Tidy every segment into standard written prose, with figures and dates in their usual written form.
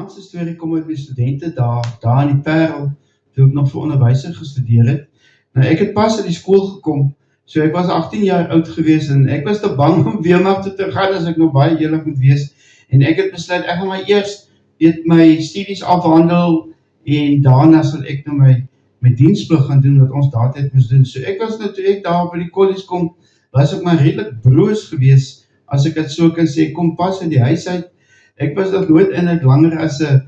interessantste storie kom uit my studente daar in die Parel, toe ek nog vir onderwyser gestudeer het. Nou, ek het pas uit die skool gekom, so ek was 18 jaar oud gewees, en ek was te bang om weermag toe te gaan, as ek nog baie eerlik moet wees, en ek het besluit, ek gaan maar eers, my studies afhandel, en daarna sal ek nou my diensplig gaan doen, wat ons daardie moes doen. So ek was nou, toe ek daar by die college kom, was ek maar redelijk broos gewees, as ek het so kan sê, kom pas in die huis uit. Ek was nog nooit eintlik langer as 'n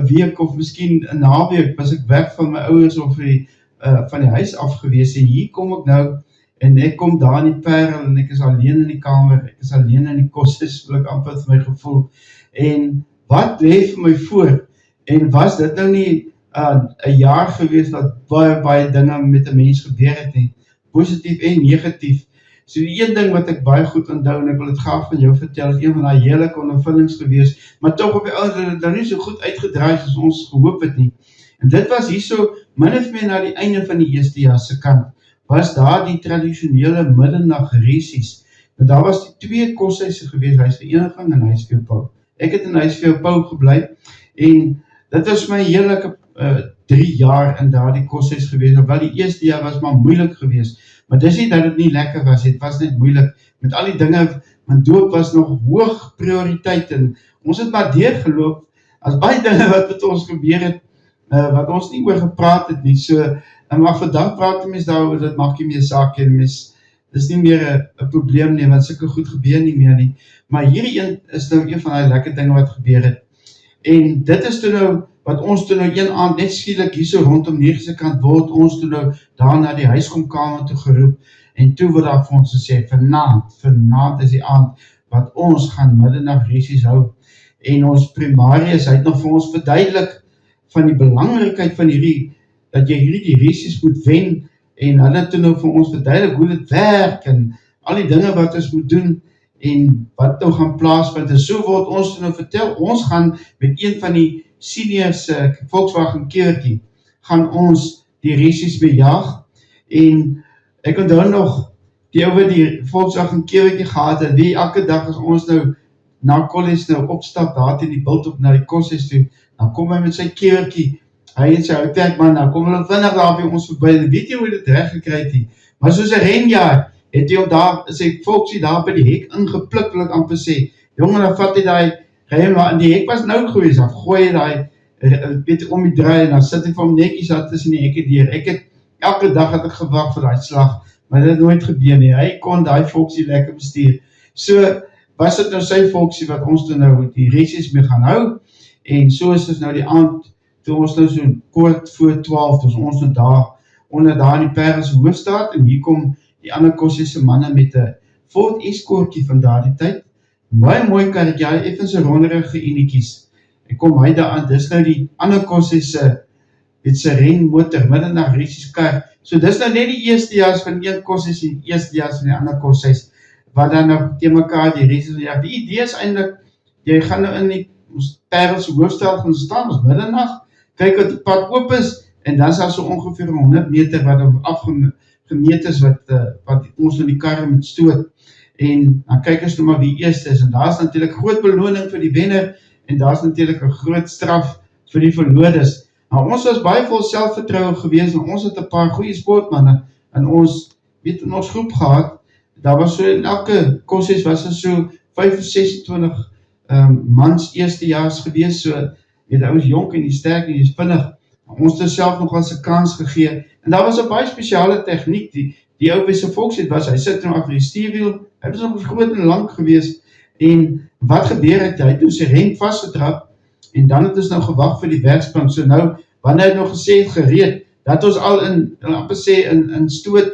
week, of miskien 'n naweek, was ek weg van my ouers, of van die huis af gewees, en hier kom ek nou, en ek kom daar in die Parel, en ek is alleen in die kamer, ek is alleen in die koshuis, wil ek amper vir my gevoel, en wat lê vir my voor, en was dit nou nie 'n jaar gewees, wat baie dinge met 'n mens gebeur het nie, positief en negatief. So die een ding wat ek baie goed onthou, en ek wil dit graag van jou vertel, is een van die heerlike ondervindings gewees, maar toch op die ouens het het nou nie so goed uitgedraai, as ons gehoop het nie. En dit was hierso, min of meer na die einde van die eerste jaar se kant, was daar die tradisionele middernagreisies. En daar was die 2 koshuise gewees, huisvereniging en huisvee Pau. Ek het in huisvee Pau gebly, en dit was my heerlike 3 jaar in daardie koshuis gewees, wel die eerste jaar was maar moeilik gewees, maar dis nie dat het nie lekker was, het was net moeilik, met al die dinge, want doop was nog hoog prioriteit, en ons het maar deurgeloop, as baie dinge wat met ons gebeur het, wat ons nie oor gepraat het nie, so, maar vandag praat die mens daaroor, dit maak nie meer saak, en mens, dis nie meer 'n probleem nie, want sulke goed gebeur nie meer nie, maar hierdie een is nou een van die lekker dinge wat gebeur het, en dit is toe nou, wat ons toe nou een aand net skielik hier so rondom 9 se kant word ons toe nou daar na die huiskomkamer toe geroep, en toe word daar vir ons gesê, vanaand is die aand, wat ons gaan middernagreisies hou, en ons primarius, hy het nog vir ons verduidelik, van die belangrikheid van dat jy die reisies moet wen, en hulle toe nou vir ons verduidelik, hoe dit werk, en al die dinge wat ons moet doen, en wat nou gaan plaasvind, en so word ons toe nou vertel, ons gaan met een van die seniors, Volkswagen keertjie, gaan ons die reisies bejaag, en ek onthou nog, die ou wat die Volkswagen keertjie gehad het, wie elke dag as ons nou, na college nou opstap, daar in die bult op na die koshuis toe, dan kom hy met sy keertjie, hy en sy houtwerkman, dan kom hulle vinnig daar by ons voorbij, en weet jy hoe dit reg gekry het, maar soos 'n renjaar, het hy om daar, sy volksie daar by die hek ingepluk, wil ek amper sê, jongen, dan vat hy die, en die hek was nou gewees, dan gooi hy die, om die draai, en dan sit hy vir hom netjies daar tussen die hekke deur, ek het, elke dag het ek gewag vir die slag, maar dit het nooit gebeur nie, hy kon die volksie lekker bestuur, so, was dit nou sy volksie, wat ons toe nou die reisies mee gaan hou, en so is dit nou die aand, toe ons nou so kort voor 12, dus ons nou daar, onder daar in die Parelse hoofstraat, en hier kom die ander koshuise manne met 'n Ford Escortjie van daardie tyd, baie mooi karretjie, hy effens 'n ronderige enetjies, en kom hy daar aan, dis nou die ander koshuise, met sy renmotor, middernagreisies kar, so dis nou net die eerstejaars van een koshuis, en die eerstejaars van die ander koshuis, wat dan nou teen mekaar die reisies, ja, die idee is eintlik, jy gaan nou in die Parelse hoofstraat gaan staan, ons middernag, kyk wat die pad oop is, en dan is daar so ongeveer 100 meter wat afgemeet is, wat ons in die karre moet stoot, en dan kyk ons nou maar wie eerste is, en daar is natuurlijk groot beloning vir die wenner, en daar is natuurlijk 'n groot straf vir die verloorders. Nou, ons was baie vol selfvertroue gewees, en ons het 'n paar goeie sportmanne, en ons, weet in ons groep gehad, daar was so, in elke koshuis was er so 5 of 26 mans eerstejaars gewees, so, weet, hy was jonk en die sterk en die vinnig, ons het self nog as 'n kans gegee, en daar was 'n baie spesiale tegniek, die ou by sy volksheid was, hy sit nou achter die stuurwiel, hy was nog groot en lang gewees, en wat gebeur het, hy het nou sy ren vastgetrap, en dan het ons nou gewag vir die werkspunt, so nou, wanneer hy nog gesê het gereed, dat ons al in stoot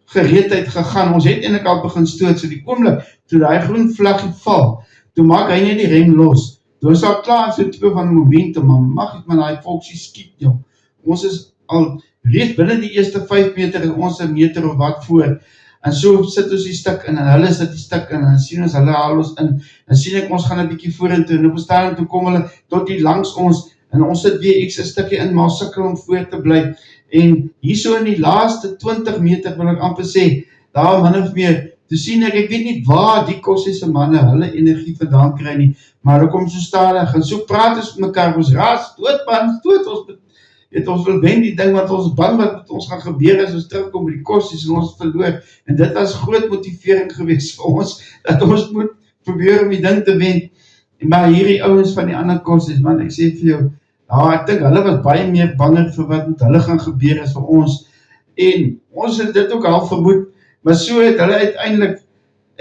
gereedheid gegaan, ons het eintlik al begin stoot, so die oomblik, toe die groen vlaggie val, toe maak hy net die rem los, toe is al klaar so twee van die momentum, maar mag ek maar die volksie skiet, jong, ons is al reeds binnen die eerste 5 meter, en ons 'n meter of wat voor, en so sit ons die stuk in, en hulle sit die stuk in, en sien ons, hulle haal ons in, en sien ek, ons gaan 'n bietjie vorentoe, en op 'n stadium toe kom hulle tot die langs ons, en ons sit weer ek 'n stukkie in, maar sukkel om voor te bly, en hier so in die laaste 20 meter, wil ek amper sê, daar min of meer, toe sien ek weet nie waar die kossiese manne hulle energie vandaan kry nie, maar hulle kom so stadig en so praat ons met mekaar, ons raas dood man, ons wil wen die ding, want ons is bang wat met ons gaan gebeur as ons terugkom by die kossies en ons verloor, en dit was groot motivering geweest vir ons, dat ons moet probeer om die ding te wen, maar hierdie ouens van die ander kossies, man, ek sê vir jou, ek dink hulle was baie meer banger vir wat met hulle gaan gebeur as vir ons, en ons het dit ook al vermoed, maar so het hulle uiteindelik,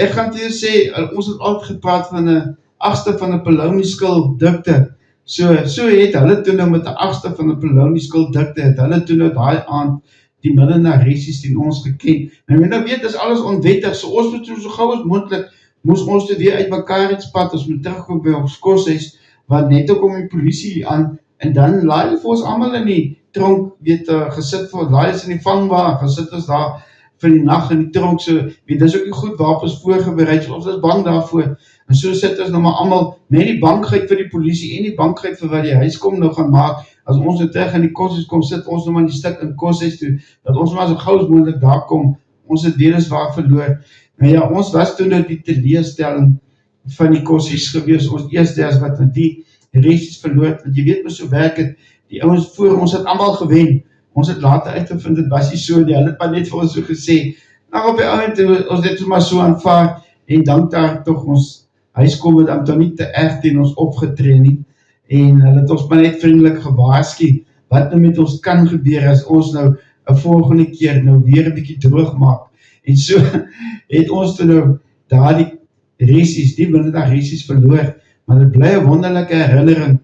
ek gaan vir jou sê, ons het altyd gepraat van 'n 8ste van 'n Polonieskil dikte, so het hulle toe nou met 'n 8ste van 'n Polonieskil dikte, het hulle toe nou daai aand die millenariesies teen ons geken, en nou weet, is alles onwettig, so ons moet so gauw as moontlik, moes ons toe weer uit mekaar het spat, ons moet terugkom by ons koshuis, want net ook om die polisie aan, en dan laai hulle vir ons allemaal in die tronk, gesit vir, laai is in die vangbaar, gesit is daar vir die nacht in die tronk, so, dit is ook nie goed wapens voorgebereid, so ons is bang daarvoor, en so sit ons nou maar allemaal, met die bangheid vir die polisie, en die bangheid vir wat die huiskom nou gaan maak, as ons nou terug in die koshuis kom, sit ons nou maar die stuk in koshuis toe, dat ons maar so gauw as moontlik daar kom, ons het weer eens waar verloor, maar ja, ons was toen nou die teleurstelling van die koshuis gewees, ons eerste as wat die resies verloor, want jy weet my so werk het, die ouens voor ons het allemaal gewen, ons het later uitgevind, het was nie so, die hulle het maar net vir ons so gesê, nou op die ouend, ons het maar so aanvaar, en dank daar toch ons huiskom het dan nie te erg teen ons opgetree nie, en hulle het ons maar net vriendelik gewaarskie, wat nou met ons kan gebeur, as ons nou een volgende keer nou weer een bykie droog maak, en so het ons toe nou daar die resies, die binnedag resies verloor, maar dit bly 'n wonderlike herinnering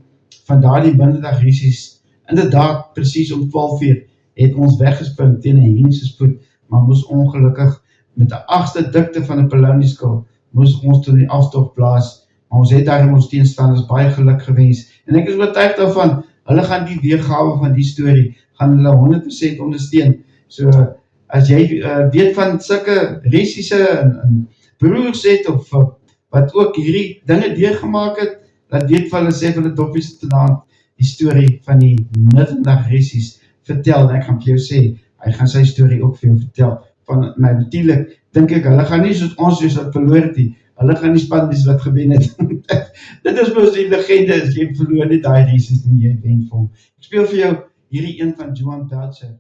van daar die binnedag resies, inderdaad, precies om 12 uur, het ons weggespring teen 'n hengse spoed, maar moes ongelukkig met die 8ste dikte van 'n Polonieskil, moes ons toe die aftocht plaas, maar ons het daarom ons teenstanders baie geluk gewens, en ek is oortuig daarvan, hulle gaan die weergawe van die storie, gaan hulle 100% ondersteun, so as jy weet van sulke resiese en broers het, of wat ook hierdie dinge deurgemaak het, dat weet van hulle sê van die doppies te naam, die storie van die middag resies vertel, en ek gaan vir jou sê, hy gaan sy storie ook vir jou vertel, van my natuurlijk, dink ek, hulle gaan nie soos ons soos wat verloor het nie, hulle gaan nie span wees wat gewen het, dit is mos die legende, as jy verloor nie die resies nie, jy wen vir hom. Ek speel vir jou hierdie een van Joan Belcher.